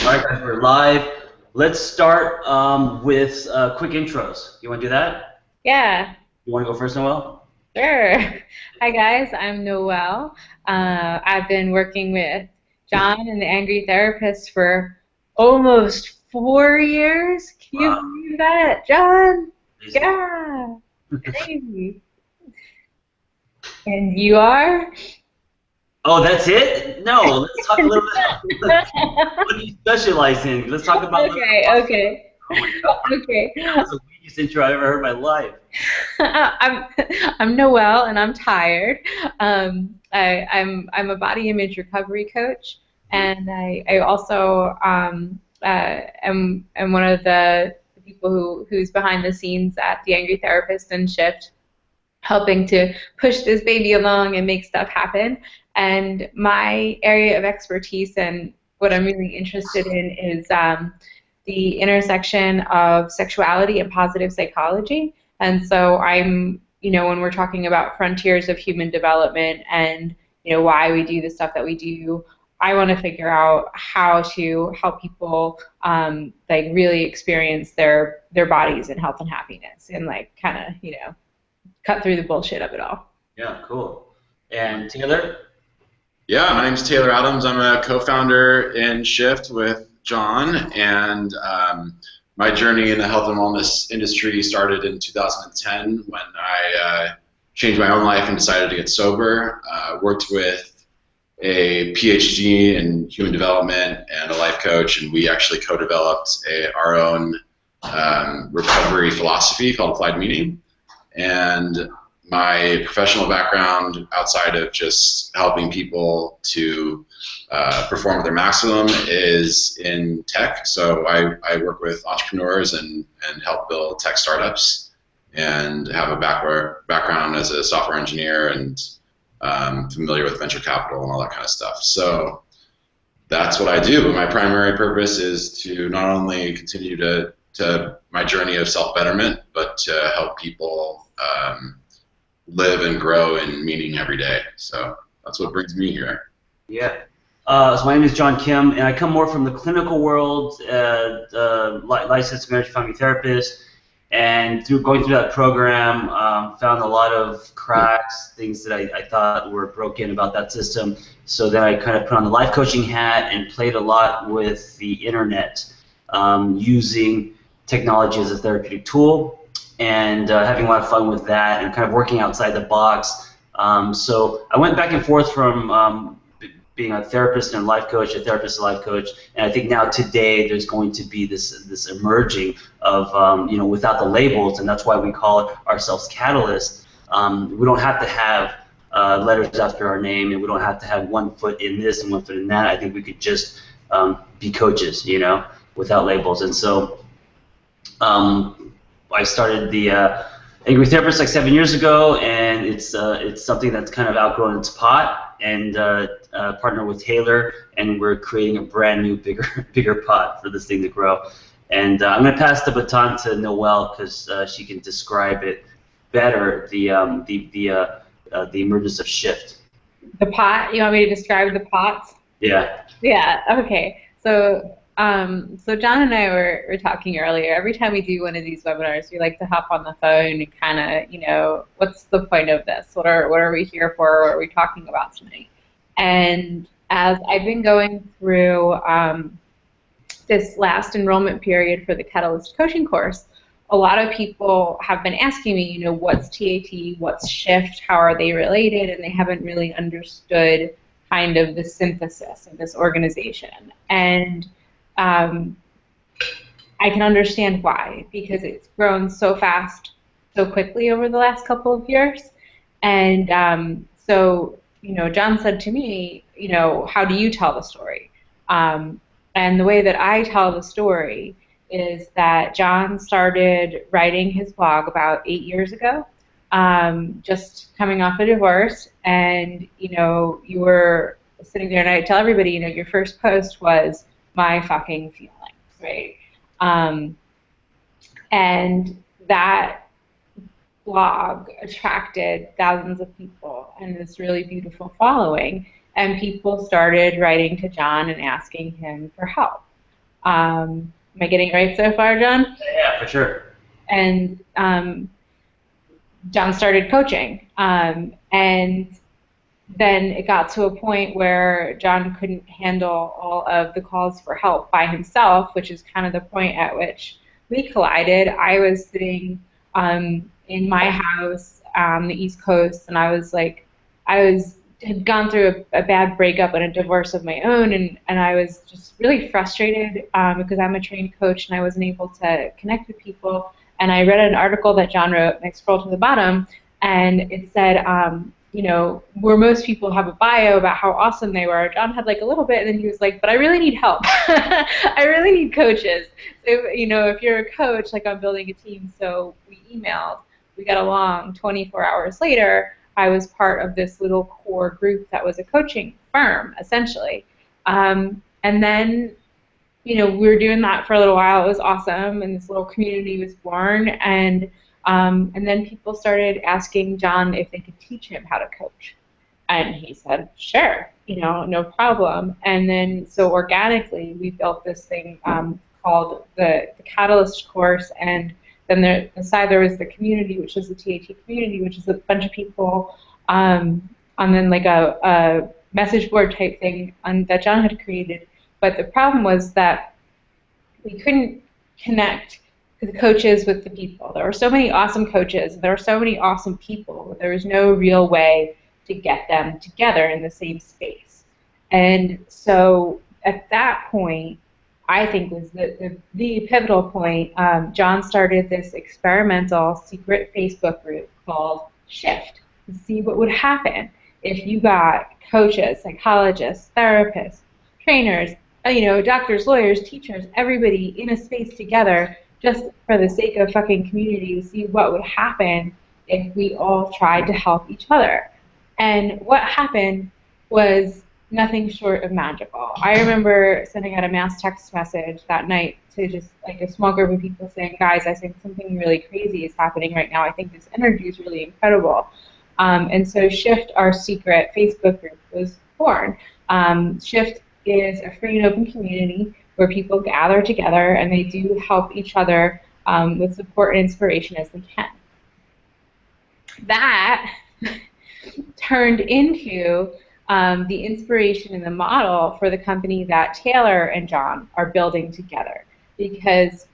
All right, guys, we're live. Let's start with quick intros. You want to do that? Yeah, You want to go first, Noel? sure. Hi guys, I'm Noelle. I've been working with John and the Angry Therapist for almost 4 years. Can you Wow, believe that, John? amazing. Yeah, crazy. And you are? Oh, that's it? No, let's talk a little bit. What do you specialize in? Let's talk about what Okay, the podcast. okay, Oh my God, okay. that was the weakest intro I've ever heard in my life. I'm I'm Noelle and I'm tired. I'm a body image recovery coach, and I also am one of the people who's behind the scenes at the Angry Therapist and Shift, helping to push this baby along and make stuff happen. And my area of expertise and what I'm really interested in is the intersection of sexuality and positive psychology. And so when we're talking about frontiers of human development and, why we do the stuff that we do, I want to figure out how to help people like really experience their bodies and health and happiness and like kind of, cut through the bullshit of it all. Yeah, cool. And Taylor? Yeah, my name's Taylor Adams. I'm a co-founder in Shift with John, and my journey in the health and wellness industry started in 2010 when I changed my own life and decided to get sober. Worked with a PhD in human development and a life coach, and we actually co-developed our own recovery philosophy called Applied Meaning. And my professional background, outside of just helping people to perform at their maximum, is in tech. So I work with entrepreneurs and help build tech startups, and have a background as a software engineer and familiar with venture capital and all that kind of stuff. So that's what I do. But my primary purpose is to not only continue to my journey of self-betterment, but to help people live and grow in meaning every day. So that's what brings me here. Yeah. So my name is John Kim, and I come more from the clinical world, licensed marriage family therapist, and going through that program, found a lot of cracks, things that I thought were broken about that system. So then I kind of put on the life coaching hat and played a lot with the internet, using technology as a therapeutic tool, and having a lot of fun with that and kind of working outside the box. So I went back and forth from being a therapist and a life coach, a therapist and a life coach, and I think now today there's going to be this emerging of without the labels, and that's why we call ourselves catalysts. We don't have to have letters after our name, and we don't have to have one foot in this and one foot in that. I think we could just be coaches, without labels. And so I started the Angry Therapist like 7 years ago, and it's something that's kind of outgrown its pot, and partnered with Taylor, and we're creating a brand new, bigger pot for this thing to grow. And I'm going to pass the baton to Noelle because she can describe it better, the emergence of Shift. The pot? You want me to describe the pots? Yeah. Yeah, okay. So John and I were talking earlier. Every time we do one of these webinars, we like to hop on the phone and kind of, what's the point of this? What are we here for? What are we talking about tonight? And as I've been going through this last enrollment period for the Catalyst coaching course, a lot of people have been asking me, what's TAT, what's Shift, how are they related, and they haven't really understood kind of the synthesis of this organization. And I can understand why, because it's grown so fast, so quickly over the last couple of years. And so, John said to me, how do you tell the story? And the way that I tell the story is that John started writing his blog about 8 years ago, just coming off a divorce, and, you were sitting there, and I tell everybody, your first post was my fucking feelings, right? And that blog attracted thousands of people and this really beautiful following, and people started writing to John and asking him for help. Am I getting it right so far, John? Yeah, for sure. And John started coaching. And then it got to a point where John couldn't handle all of the calls for help by himself, which is kind of the point at which we collided. I was sitting in my house on the East Coast, and had gone through a bad breakup and a divorce of my own, and I was just really frustrated because I'm a trained coach and I wasn't able to connect with people. And I read an article that John wrote, and I scrolled to the bottom, and it said, where most people have a bio about how awesome they were, John had like a little bit, and then he was like, but I really need help. I really need coaches. So, if you're a coach, like I'm building a team, so we emailed. We got along. 24 hours later, I was part of this little core group that was a coaching firm, essentially. And then, we were doing that for a little while. It was awesome, and this little community was born. And then people started asking John if they could teach him how to coach. And he said, sure, no problem. And then so organically, we built this thing called the Catalyst course. And then aside there was the community, which is the TAT community, which is a bunch of people, and then like a message board type thing that John had created. But the problem was that we couldn't connect the coaches with the people. There were so many awesome coaches, there were so many awesome people, but there was no real way to get them together in the same space. And so at that point, I think was the pivotal point, John started this experimental secret Facebook group called Shift to see what would happen if you got coaches, psychologists, therapists, trainers, doctors, lawyers, teachers, everybody in a space together just for the sake of fucking community to see what would happen if we all tried to help each other. And what happened was nothing short of magical. I remember sending out a mass text message that night to just like a small group of people saying, guys, I think something really crazy is happening right now. I think this energy is really incredible. And so Shift, our secret Facebook group, was born. Shift is a free and open community where people gather together and they do help each other with support and inspiration as they can. That turned into the inspiration and the model for the company that Taylor and John are building together, because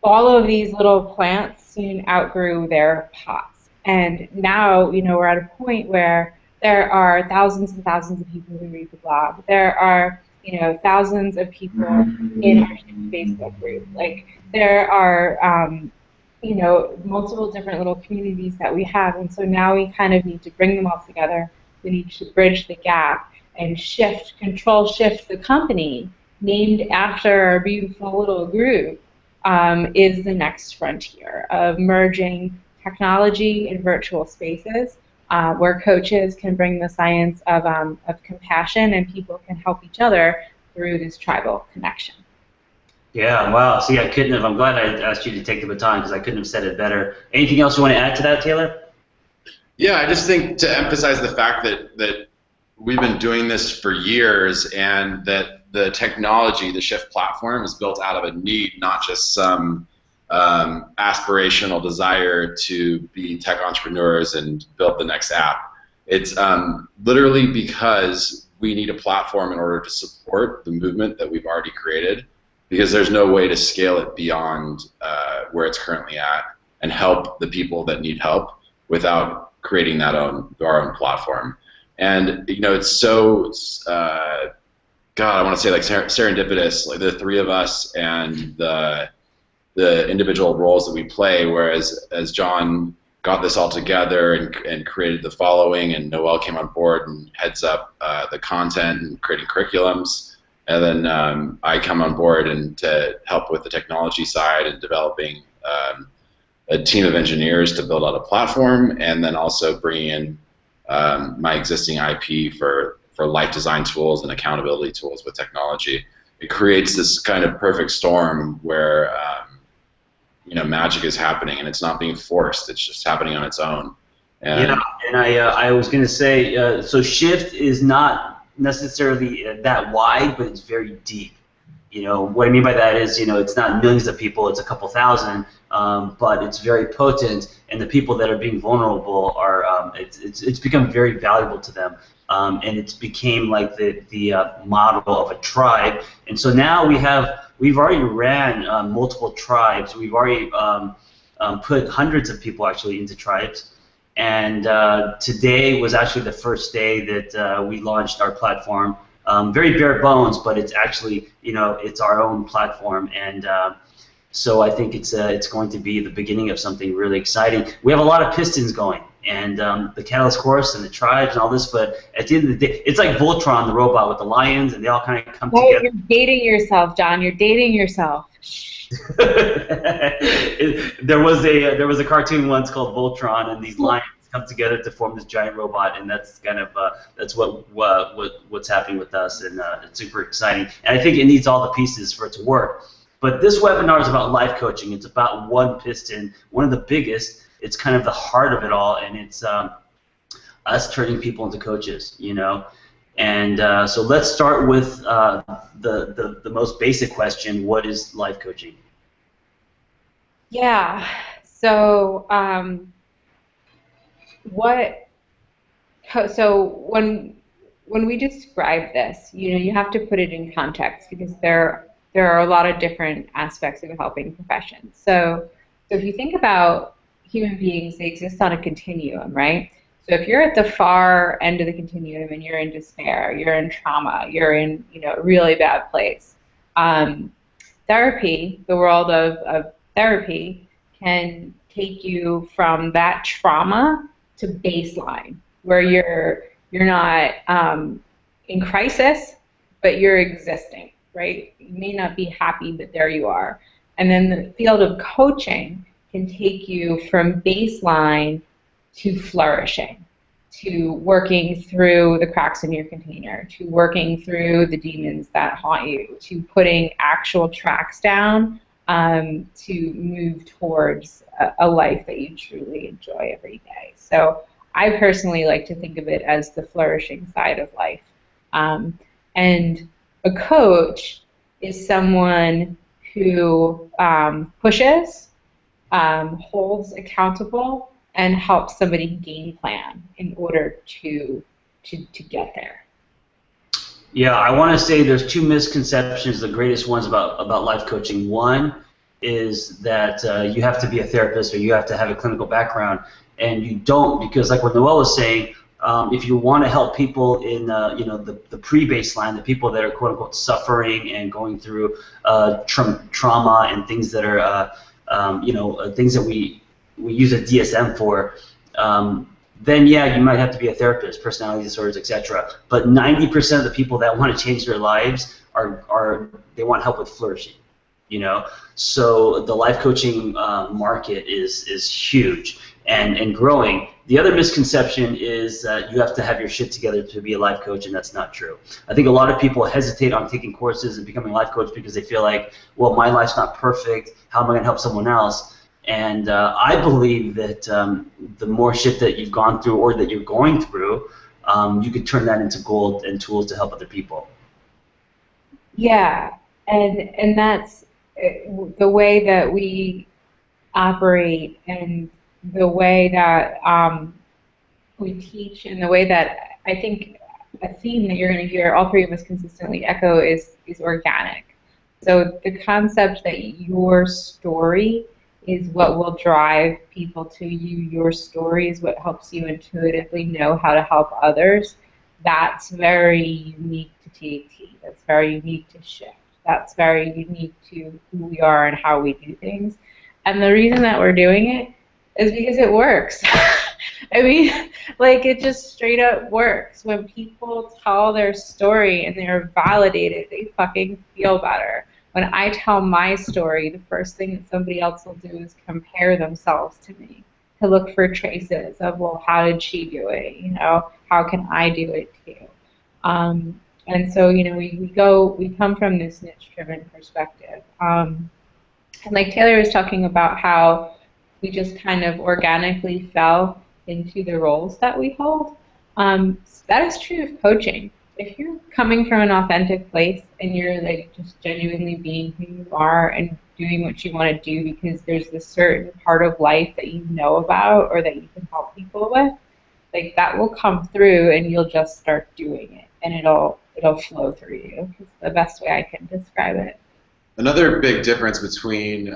all of these little plants soon outgrew their pots. And now, we're at a point where there are thousands and thousands of people who read the blog. There are, thousands of people in our Facebook group. Like, there are, multiple different little communities that we have. And so now we kind of need to bring them all together. We need to bridge the gap and control shift the company, named after our beautiful little group, is the next frontier of merging technology and virtual spaces, where coaches can bring the science of compassion and people can help each other through this tribal connection. Yeah, wow. See, I'm glad I asked you to take the baton because I couldn't have said it better. Anything else you want to add to that, Taylor? Yeah, I just think to emphasize the fact that we've been doing this for years, and that the technology, the Shift platform, is built out of a need, not just some aspirational desire to be tech entrepreneurs and build the next app. It's literally because we need a platform in order to support the movement that we've already created, because there's no way to scale it beyond where it's currently at and help the people that need help without creating our own platform. And it's so God, I want to say like serendipitous, like the three of us and the individual roles that we play. Whereas as John got this all together and created the following, and Noel came on board and heads up the content and creating curriculums. And then I come on board and to help with the technology side and developing a team of engineers to build out a platform, and then also bringing in my existing IP for life design tools and accountability tools with technology. It creates this kind of perfect storm where magic is happening, and it's not being forced. It's just happening on its own. And I was going to say, so Shift is not necessarily that wide, but it's very deep. What I mean by that is, it's not millions of people, it's a couple thousand, but it's very potent, and the people that are being vulnerable are, it's become very valuable to them, and it's became like the model of a tribe. And so now we've already ran multiple tribes. We've already put hundreds of people actually into tribes. And today was actually the first day that we launched our platform. Very bare bones, but it's actually, it's our own platform. And so I think it's going to be the beginning of something really exciting. We have a lot of pistons going, and the Catalyst Course and the tribes and all this, but at the end of the day, it's like Voltron, the robot with the lions, and they all kind of come together. You're dating yourself, John. You're dating yourself. There was a cartoon once called Voltron, and these lions come together to form this giant robot, and that's kind of that's what's happening with us, and it's super exciting. And I think it needs all the pieces for it to work. But this webinar is about life coaching. It's about one piston, one of the biggest. It's kind of the heart of it all, and it's us turning people into coaches, And so let's start with the most basic question: what is life coaching? Yeah. So when we describe this, you have to put it in context, because there are a lot of different aspects of a helping profession. So if you think about human beings, they exist on a continuum, right? So if you're at the far end of the continuum and you're in despair, you're in trauma, you're in a really bad place, therapy, the world of therapy, can take you from that trauma to baseline, where you're not in crisis, but you're existing, right? You may not be happy, but there you are. And then the field of coaching can take you from baseline to flourishing, to working through the cracks in your container, to working through the demons that haunt you, to putting actual tracks down to move towards a life that you truly enjoy every day. So I personally like to think of it as the flourishing side of life. And a coach is someone who pushes, holds accountable, and helps somebody game plan in order to get there. Yeah, I want to say there's two misconceptions, the greatest ones about life coaching. One is that you have to be a therapist or you have to have a clinical background, and you don't, because like what Noel was saying, if you want to help people in the pre-baseline, the people that are quote unquote suffering and going through trauma and things that are things that we use a DSM for, then yeah, you might have to be a therapist, personality disorders, etc. But 90% of the people that want to change their lives they want help with flourishing, So the life coaching market is huge and growing. The other misconception is that you have to have your shit together to be a life coach, and that's not true. I think a lot of people hesitate on taking courses and becoming a life coach because they feel like, well, my life's not perfect. How am I going to help someone else? And I believe that the more shit that you've gone through or that you're going through, you could turn that into gold and tools to help other people. Yeah, and that's the way that we operate, and the way that we teach, and the way that I think a theme that you're going to hear all three of us consistently echo is organic. So the concept that your story is what will drive people to you. Your story is what helps you intuitively know how to help others. That's very unique to TAT. That's very unique to Shift. That's very unique to who we are and how we do things. And the reason that we're doing it is because it works. I mean, like, it just straight up works. When people tell their story and they're validated, they fucking feel better. When I tell my story, the first thing that somebody else will do is compare themselves to me, to look for traces of, well, how did she do it? How can I do it too? And so, we come from this niche-driven perspective. And like Taylor was talking about how we just kind of organically fell into the roles that we hold. That is true of coaching. if you're coming from an authentic place and you're like just genuinely being who you are and doing what you want to do because there's this certain part of life that you know about or that you can help people with, like that will come through and you'll just start doing it and it'll flow through you. It's the best way I can describe it. Another big difference between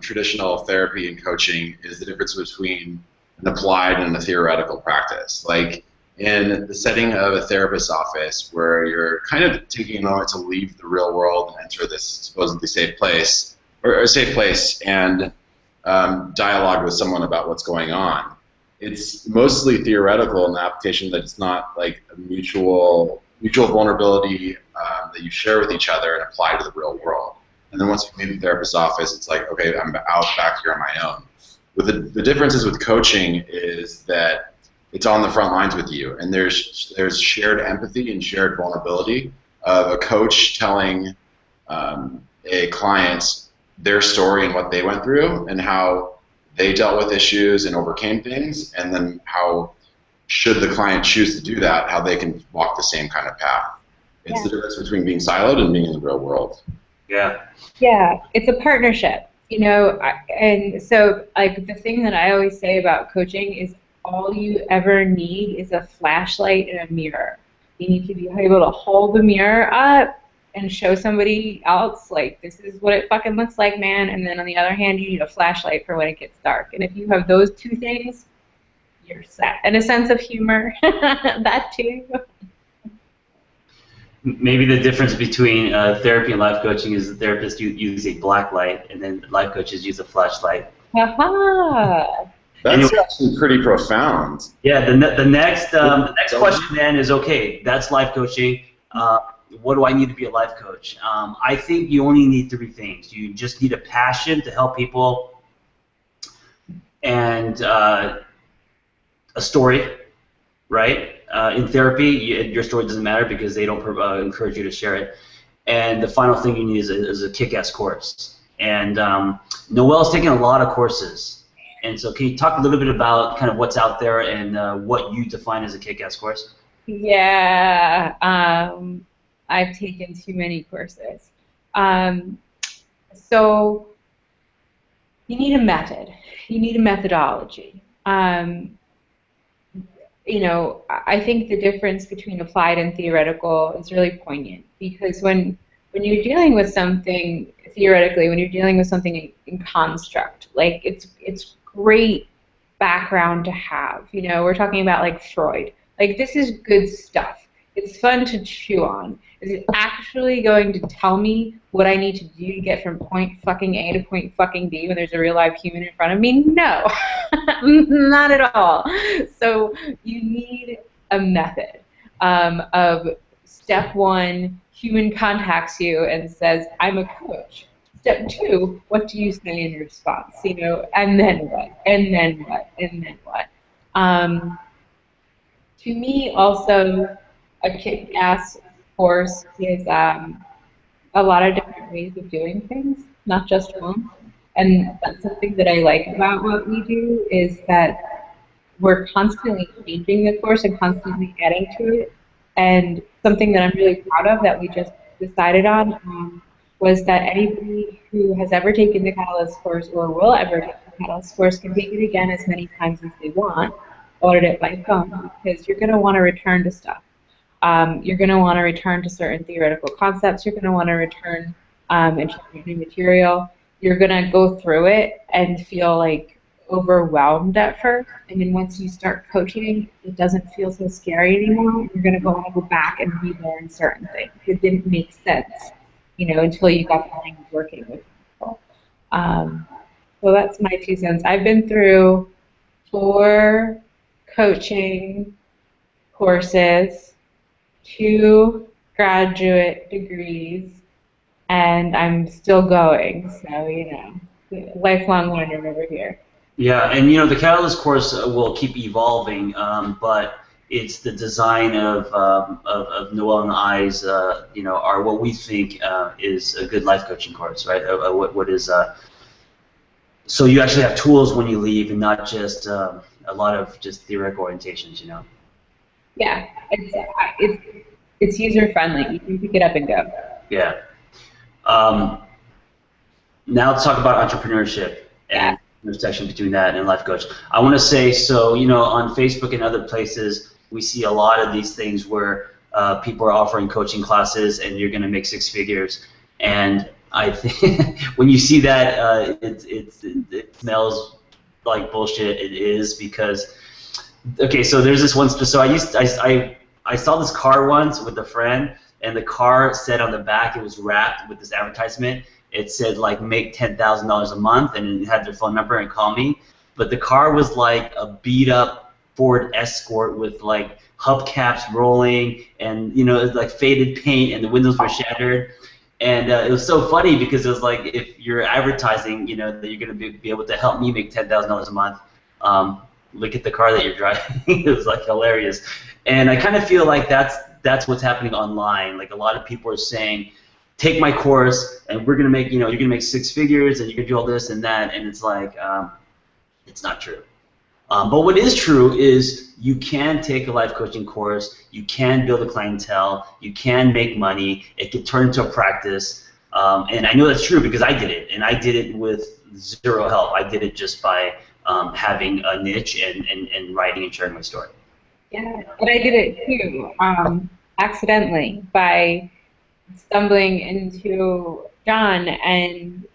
traditional therapy and coaching is the difference between an applied and a theoretical practice. Like in the setting of a therapist's office where you're kind of taking a moment to leave the real world and enter this supposedly safe place, or a safe place, and dialogue with someone about what's going on. It's mostly theoretical in the application that it's not like a mutual vulnerability that you share with each other and apply to the real world. And then once you leave the therapist's office, it's like, okay, I'm out back here on my own. With the differences with coaching is that it's on the front lines with you, and there's shared empathy and shared vulnerability of a coach telling a client their story and what they went through and how they dealt with issues and overcame things, and then how, should the client choose to do that, how they can walk the same kind of path. It's the difference between being siloed and being in the real world. Yeah. Yeah, it's a partnership, you know, and so like the thing that I always say about coaching is all you ever need is a flashlight and a mirror. You need to be able to hold the mirror up and show somebody else, like, this is what it fucking looks like, man, and then on the other hand, you need a flashlight for when it gets dark. And if you have those two things, you're set. And a sense of humor, that too. Maybe the difference between therapy and life coaching is the therapists use a black light, and then life coaches use a flashlight. Aha! That's actually pretty profound. Yeah. The next question then is, okay, that's life coaching. What do I need to be a life coach? I think you only need three things. You just need a passion to help people, and a story, right? In therapy, your story doesn't matter because they don't encourage you to share it. And the final thing you need is a kick-ass course. And Noelle's taken a lot of courses. And so can you talk a little bit about kind of what's out there and what you define as a kick-ass course? Yeah, I've taken too many courses. So you need a method. You need a methodology. You know, I think the difference between applied and theoretical is really poignant because when you're dealing with something theoretically, when you're dealing with something in construct, like it's great background to have. You know, we're talking about like Freud. Like this is good stuff. It's fun to chew on. Is it actually going to tell me what I need to do to get from point fucking A to point fucking B when there's a real live human in front of me? No, not at all. So you need a method of step one, human contacts you and says, I'm a coach. Step two, what do you say in response? You know, and then what? And then what? And then what? To me, also, a kick-ass course is a lot of different ways of doing things, not just one. And that's something that I like about what we do is that we're constantly changing the course and constantly adding to it. And something that I'm really proud of that we just decided on was that anybody who has ever taken the Catalyst course or will ever take the Catalyst course can take it again as many times as they want, audit it by phone, because you're going to want to return to stuff. You're going to want to return to certain theoretical concepts. You're going to want to return and check your new material. You're going to go through it and feel like overwhelmed at first, and then once you start coaching, it doesn't feel so scary anymore. You're going to want to go back and relearn certain things. It didn't make sense, you know, until you got the hang of working with people. So that's my 2 cents. I've been through 4 coaching courses, 2 graduate degrees, and I'm still going. So, you know, lifelong learner over here. Yeah, and you know the Catalyst course will keep evolving, but it's the design of Noelle and I's, you know, are what we think is a good life coaching course, right? What is so you actually have tools when you leave, and not just a lot of just theoretical orientations, you know. Yeah, it's it's user friendly. You can pick it up and go. Yeah. Now let's talk about entrepreneurship and the intersection between that and life coach. I want to say, so, on Facebook and other places, we see a lot of these things where people are offering coaching classes and you're going to make six figures. And I think when you see that, it smells like bullshit. It is because, okay, so there's this one. So I saw this car once with a friend, and the car said on the back, it was wrapped with this advertisement. It said like make $10,000 a month, and it had their phone number and call me. But the car was like a beat up Ford Escort with like hubcaps rolling, and it was like faded paint, and the windows were shattered. And it was so funny because it was like, if you're advertising, that you're going to be able to help me make $10,000 a month, look at the car that you're driving. It was like hilarious. And I kind of feel like that's what's happening online. Like a lot of people are saying, take my course, and we're going to make, you're going to make six figures, and you're going to do all this and that. And it's like, it's not true. But what is true is you can take a life coaching course, you can build a clientele, you can make money, it can turn into a practice, and I know that's true because I did it, and I did it with zero help. I did it just by having a niche and writing and sharing my story. Yeah, and I did it too, accidentally, by stumbling into John and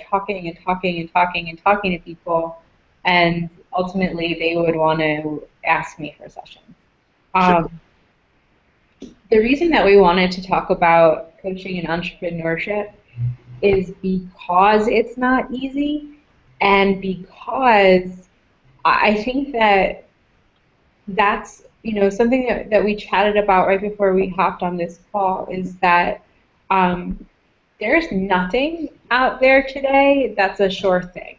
talking and talking and talking and talking to people, and ultimately they would want to ask me for sessions. Sure. The reason that we wanted to talk about coaching and entrepreneurship is because it's not easy, and because I think that that's something that we chatted about right before we hopped on this call, is that there's nothing out there today that's a sure thing.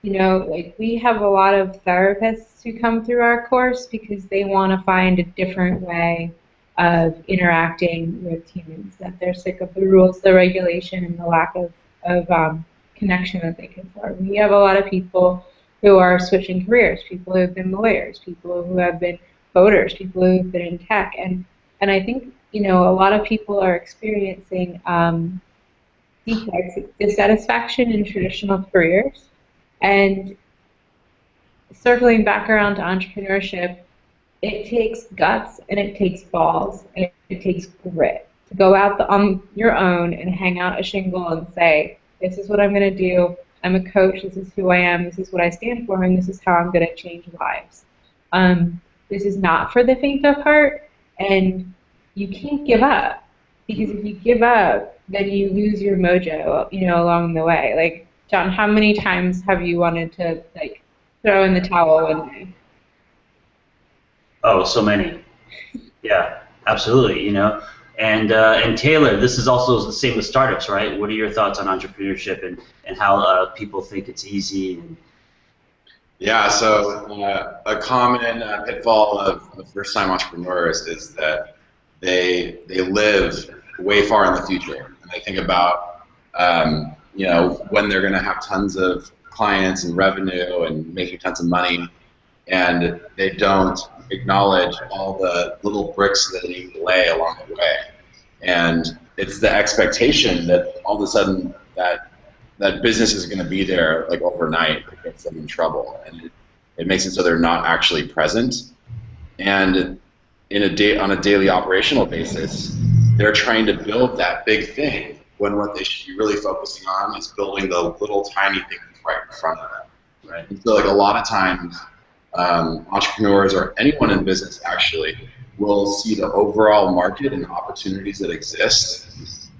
Like we have a lot of therapists who come through our course because they want to find a different way of interacting with humans, that they're sick of the rules, the regulation, and the lack of connection that they can form. We have a lot of people who are switching careers, people who have been lawyers, people who have been coders, people who have been in tech, and I think a lot of people are experiencing dissatisfaction in traditional careers. And circling back around to entrepreneurship, it takes guts and it takes balls and it takes grit to go out on your own and hang out a shingle and say, this is what I'm going to do. I'm a coach. This is who I am. This is what I stand for, and this is how I'm going to change lives. This is not for the faint of heart, and you can't give up, because if you give up, then you lose your mojo, along the way. Like, John, how many times have you wanted to throw in the towel one day? Oh, so many. Yeah, absolutely. And Taylor, this is also the same with startups, right? What are your thoughts on entrepreneurship and how people think it's easy? Yeah, so a common pitfall of first-time entrepreneurs is that they live way far in the future, and they think about when they're going to have tons of clients and revenue and making tons of money, and they don't acknowledge all the little bricks that they need to lay along the way. And it's the expectation that all of a sudden that business is going to be there like overnight that gets them in trouble, and it makes it so they're not actually present. And on a daily operational basis, they're trying to build that big thing, when what they should be really focusing on is building the little tiny things right in front of them. Right? And so, like, a lot of times, entrepreneurs or anyone in business actually will see the overall market and opportunities that exist,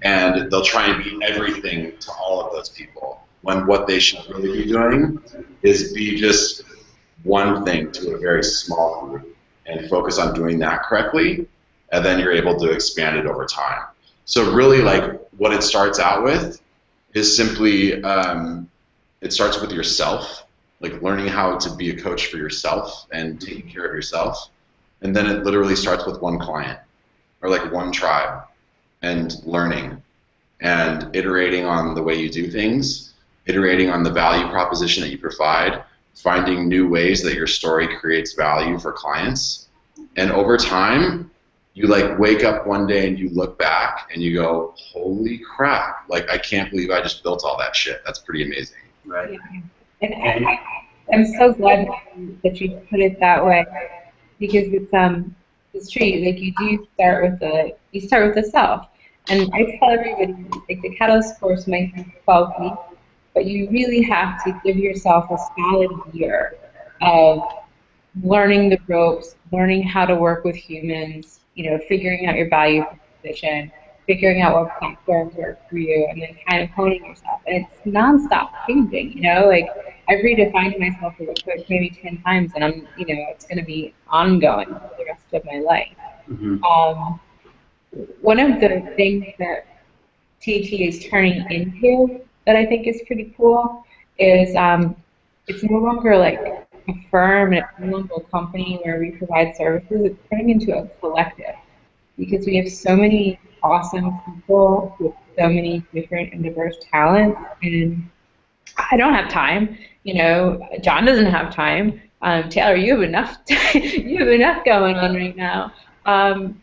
and they'll try and be everything to all of those people, when what they should really be doing is be just one thing to a very small group and focus on doing that correctly, and then you're able to expand it over time. So really, like, what it starts out with is simply, it starts with yourself, like learning how to be a coach for yourself and taking care of yourself. And then it literally starts with one client or like one tribe, and learning and iterating on the way you do things, iterating on the value proposition that you provide, finding new ways that your story creates value for clients. And over time, you like wake up one day and you look back and you go, holy crap, like I can't believe I just built all that shit. That's pretty amazing. Right. Yeah. And I'm so glad that you put it that way, because it's true. Like you start with the self. And I tell everybody, like the Catalyst course might be 12 weeks, but you really have to give yourself a solid year of learning the ropes, learning how to work with humans, figuring out your value proposition, figuring out what platforms work for you, and then kind of honing yourself. And it's nonstop changing, like I've redefined myself as a coach maybe 10 times, and it's going to be ongoing for the rest of my life. Mm-hmm. One of the things that TT is turning into that I think is pretty cool is it's no longer like a firm and it's no longer a company where we provide services. It's turning into a collective, because we have so many awesome people with so many different and diverse talents, and I don't have time. John doesn't have time. Taylor, you have enough. You have enough going on right now.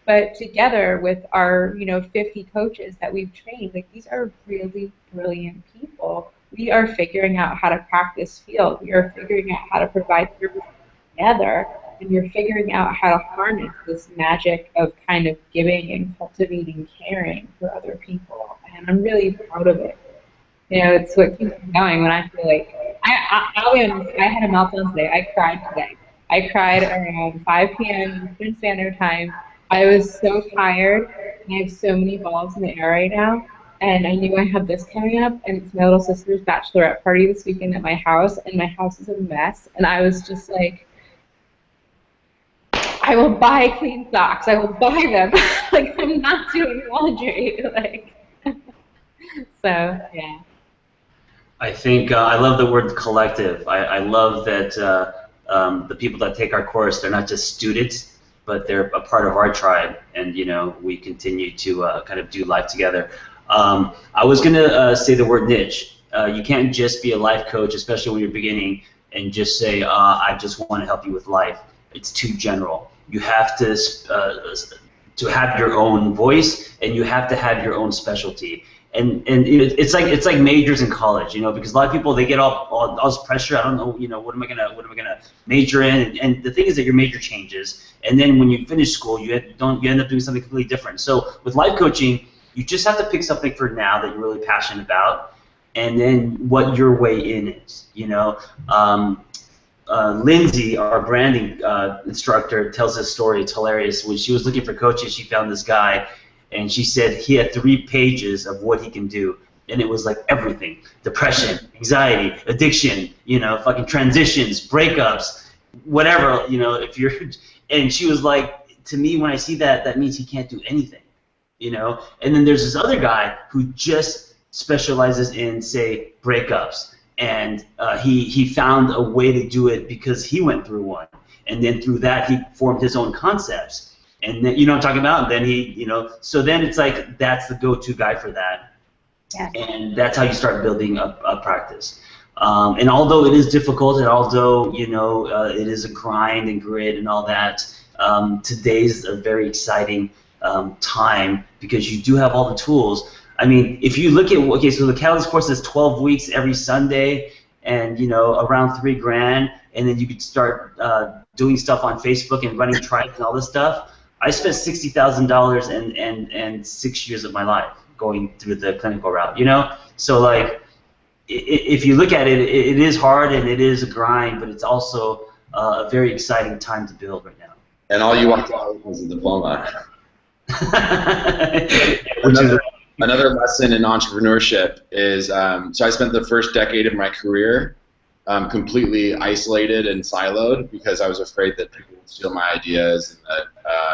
But together with our, 50 coaches that we've trained, like these are really brilliant people. We are figuring out how to crack this field. We are figuring out how to provide services together, and we're figuring out how to harness this magic of kind of giving and cultivating caring for other people. And I'm really proud of it. It's what keeps me going when I feel like I'll be honest, I had a meltdown today. I cried today. I cried around 5 p.m. Eastern Standard Time. I was so tired, and I have so many balls in the air right now. And I knew I had this coming up, and it's my little sister's bachelorette party this weekend at my house, and my house is a mess. And I was just like, I will buy clean socks. I will buy them. Like, I'm not doing laundry. So, yeah. I think I love the word collective. I love that the people that take our course, they're not just students, but they're a part of our tribe, and we continue to kind of do life together. I was going to say the word niche. You can't just be a life coach, especially when you're beginning, and just say, I just want to help you with life. It's too general. You have to have your own voice, and you have to have your own specialty. And it's like majors in college, because a lot of people, they get all this pressure. I don't know, what am I gonna major in? And the thing is that your major changes, and then when you finish school, you end up doing something completely different. So with life coaching, you just have to pick something for now that you're really passionate about, and then what your way in is. Lindsay, our branding instructor, tells this story. It's hilarious. When she was looking for coaches, she found this guy. And she said he had 3 pages of what he can do, and it was like everything: depression, anxiety, addiction, fucking transitions, breakups, whatever, if you're. And she was like, to me, when I see that, that means he can't do anything, And then there's this other guy who just specializes in, say, breakups, and he found a way to do it because he went through one, and then through that he formed his own concepts. And then, what I'm talking about? And then he, so then it's like that's the go-to guy for that. Yeah. And that's how you start building a practice. And although it is difficult, and although, it is a grind and grit and all that, today's a very exciting time because you do have all the tools. I mean, if you look at, so the Catalyst course is 12 weeks every Sunday, and, around $3,000, and then you could start doing stuff on Facebook and running tribes and all this stuff. I spent $60,000 and 6 years of my life going through the clinical route, So like, if you look at it, it is hard and it is a grind, but it's also a very exciting time to build right now. And all you walked out with was a diploma. Another lesson in entrepreneurship is, so I spent the first decade of my career completely isolated and siloed because I was afraid that people would steal my ideas,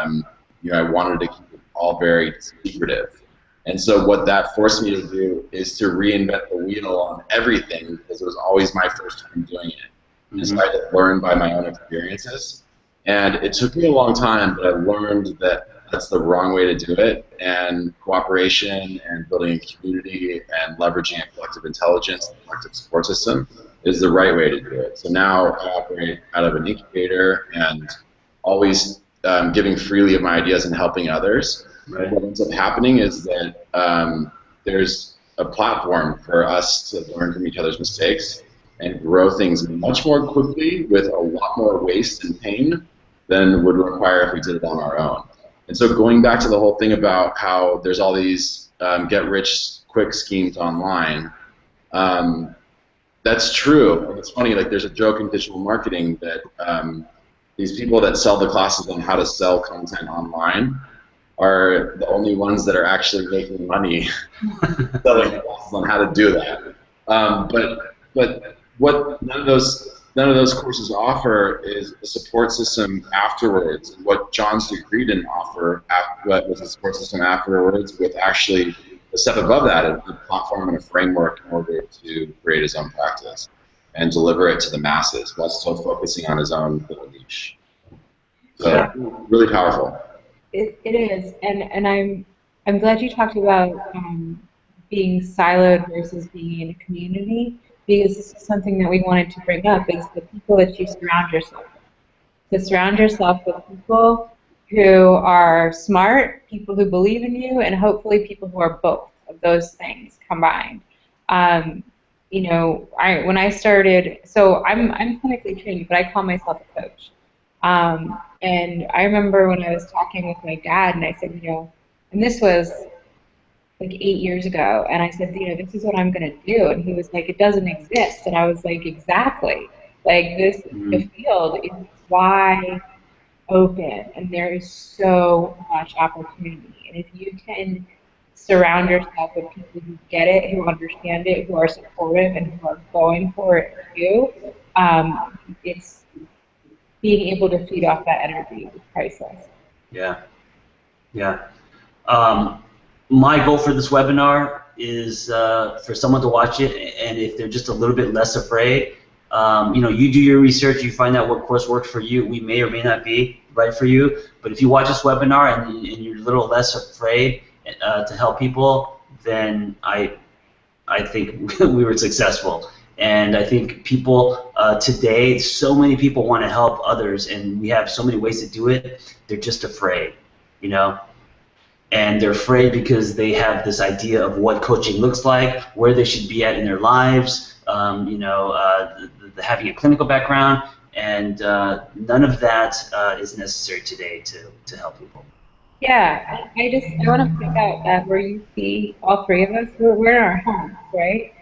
and that I wanted to keep it all very secretive. And so what that forced me to do is to reinvent the wheel on everything, because it was always my first time doing it. And so I had to learn by my own experiences. And it took me a long time, but I learned that that's the wrong way to do it, and cooperation and building a community and leveraging a collective intelligence, a collective support system is the right way to do it. So now I operate out of an incubator and always giving freely of my ideas and helping others. Right. What ends up happening is that there's a platform for us to learn from each other's mistakes and grow things much more quickly with a lot more waste and pain than would require if we did it on our own. And so going back to the whole thing about how there's all these get-rich-quick schemes online, that's true. And it's funny, like there's a joke in digital marketing that these people that sell the classes on how to sell content online are the only ones that are actually making money selling classes on how to do that. But what none of those courses offer is a support system afterwards. And what John's degree didn't offer, what was a support system afterwards, with actually a step above that, a platform and a framework in order to create his own practice and deliver it to the masses while still focusing on his own little niche. So Yeah. really powerful. It is, and I'm glad you talked about being siloed versus being in a community, because this is something that we wanted to bring up, is the people that you surround yourself with. To surround yourself with people who are smart, people who believe in you, and hopefully people who are both of those things combined. You know, when I started, so I'm clinically trained, but I call myself a coach. And I remember when I was talking with my dad, and I said, you know, and this was like 8 years ago, and I said, you know, this is what I'm going to do. And he was like, it doesn't exist. And I was like, exactly. Like this, the field is wide open, and there is so much opportunity. And if you can surround yourself with people who get it, who understand it, who are supportive, and who are going for it too, it's being able to feed off that energy is priceless. Yeah. Yeah. My goal for this webinar is for someone to watch it, and if they're just a little bit less afraid, you know, you do your research, you find out what course works for you. We may or may not be right for you, but if you watch this webinar and you're a little less afraid to help people, then I think we were successful. And I think people today, so many people want to help others, and we have so many ways to do it. They're just afraid, you know. And they're afraid because they have this idea of what coaching looks like, where they should be at in their lives, you know, having a clinical background, and none of that is necessary today to help people. Yeah, I want to point out that where you see all three of us, we're in our homes, right?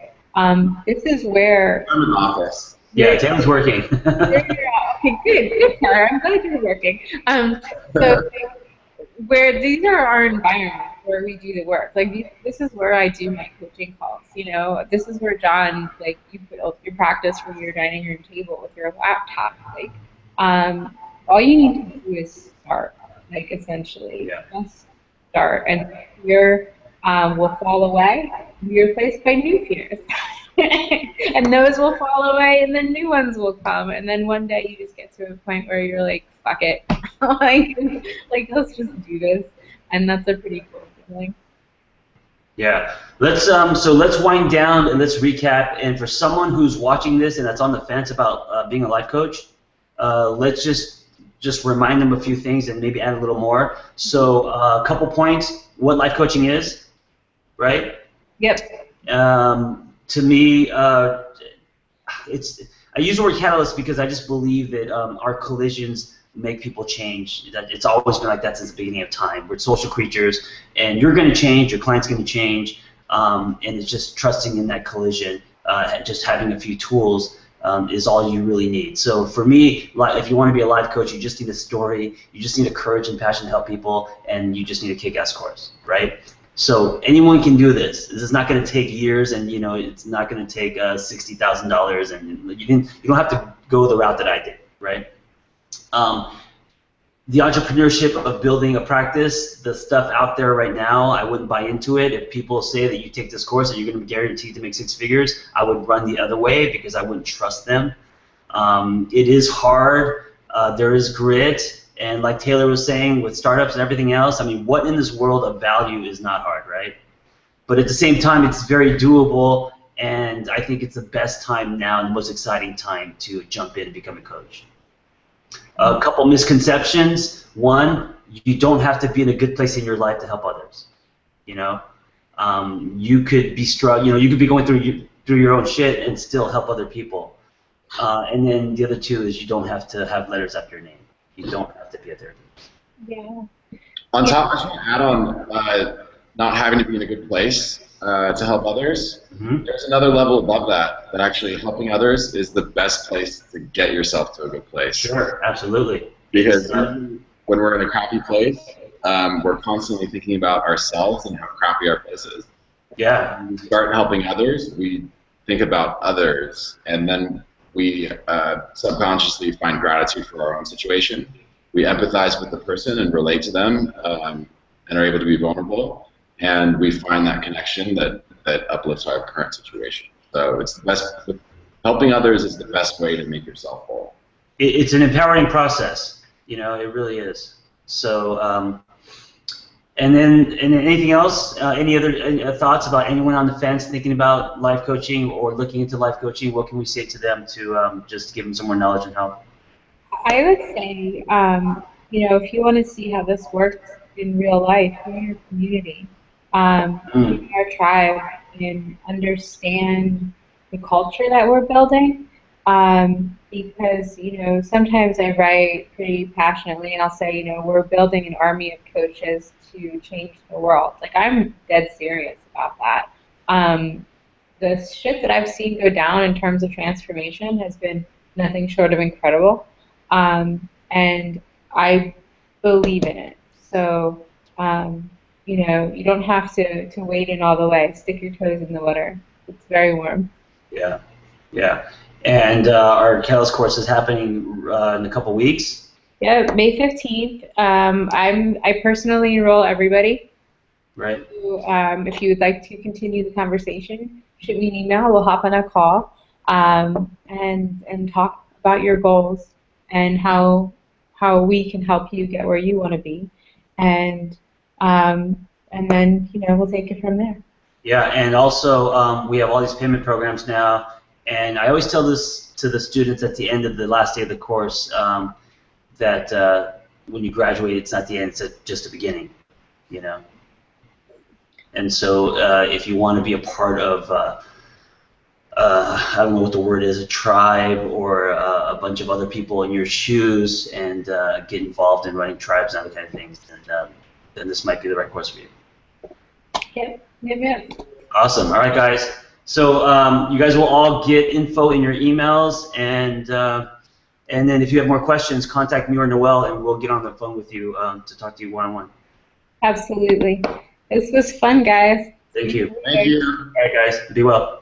This is where I'm in the office. Yeah, Taylor's working. Okay, good, Taylor. I'm glad you're working. So where these are our environments where we do the work. Like this is where I do my coaching calls. You know, this is where John, like, you build your practice from your dining room table with your laptop. Like, all you need to do is start. Like, essentially, just start, and fear will fall away, be replaced by new fears. And those will fall away, and then new ones will come, and then one day you just get to a point where you're like, fuck it, like let's just do this, and that's a pretty cool feeling. Yeah, so let's wind down and let's recap. And for someone who's watching this and that's on the fence about being a life coach, let's just remind them a few things and maybe add a little more. So a couple points: what life coaching is, right? Yep. To me, I use the word catalyst because I just believe that our collisions make people change. It's always been like that since the beginning of time. We're social creatures, and you're going to change, your client's going to change, and it's just trusting in that collision. Just having a few tools is all you really need. So for me, if you want to be a life coach, you just need a story, you just need a courage and passion to help people, and you just need a kick-ass course, right? So anyone can do this. This is not going to take years, and you know it's not going to take $60,000, and you don't have to go the route that I did, right? The entrepreneurship of building a practice, the stuff out there right now, I wouldn't buy into it. If people say that you take this course and you're going to be guaranteed to make 6 figures, I would run the other way because I wouldn't trust them. It is hard. There is grit. And like Taylor was saying, with startups and everything else, I mean, what in this world of value is not hard, right? But at the same time, it's very doable, and I think it's the best time now and the most exciting time to jump in and become a coach. A couple misconceptions. One, you don't have to be in a good place in your life to help others. You know, you could be you could be going through your own shit and still help other people. And then the other two is you don't have to have letters after your name. You don't have to be a therapist. Yeah. On top, I just want to add on not having to be in a good place to help others. Mm-hmm. There's another level above that actually helping others is the best place to get yourself to a good place. Sure, absolutely. Because when we're in a crappy place, we're constantly thinking about ourselves and how crappy our place is. Yeah. When we start helping others, we think about others, and then we subconsciously find gratitude for our own situation. We empathize with the person and relate to them and are able to be vulnerable, and we find that connection that uplifts our current situation. So it's the best. Helping others is the best way to make yourself whole. It's an empowering process. You know, it really is. So, and then anything else? Any other thoughts about anyone on the fence thinking about life coaching or looking into life coaching? What can we say to them to just give them some more knowledge and help? I would say, if you want to see how this works in real life, in your community, in our tribe, and understand the culture that we're building. Because, sometimes I write pretty passionately and I'll say, we're building an army of coaches to change the world. Like, I'm dead serious about that. The shit that I've seen go down in terms of transformation has been nothing short of incredible. And I believe in it. So, you don't have to wade in all the way. Stick your toes in the water. It's very warm. Yeah, yeah. And our Catalyst course is happening in a couple weeks. Yeah, May 15th. I personally enroll everybody. Right. So, if you would like to continue the conversation, shoot me an email. We'll hop on a call and talk about your goals and how we can help you get where you want to be, and then we'll take it from there. Yeah, and also we have all these payment programs now, and I always tell this to the students at the end of the last day of the course that when you graduate, it's not the end; it's just the beginning, And so if you want to be a part of I don't know what the word is, a tribe or a bunch of other people in your shoes and get involved in running tribes and other kind of things, then this might be the right course for you. Yep. Awesome. All right, guys. So you guys will all get info in your emails, and then if you have more questions, contact me or Noelle, and we'll get on the phone with you to talk to you one-on-one. Absolutely. This was fun, guys. Thank you. Thank you. All right, guys. Be well.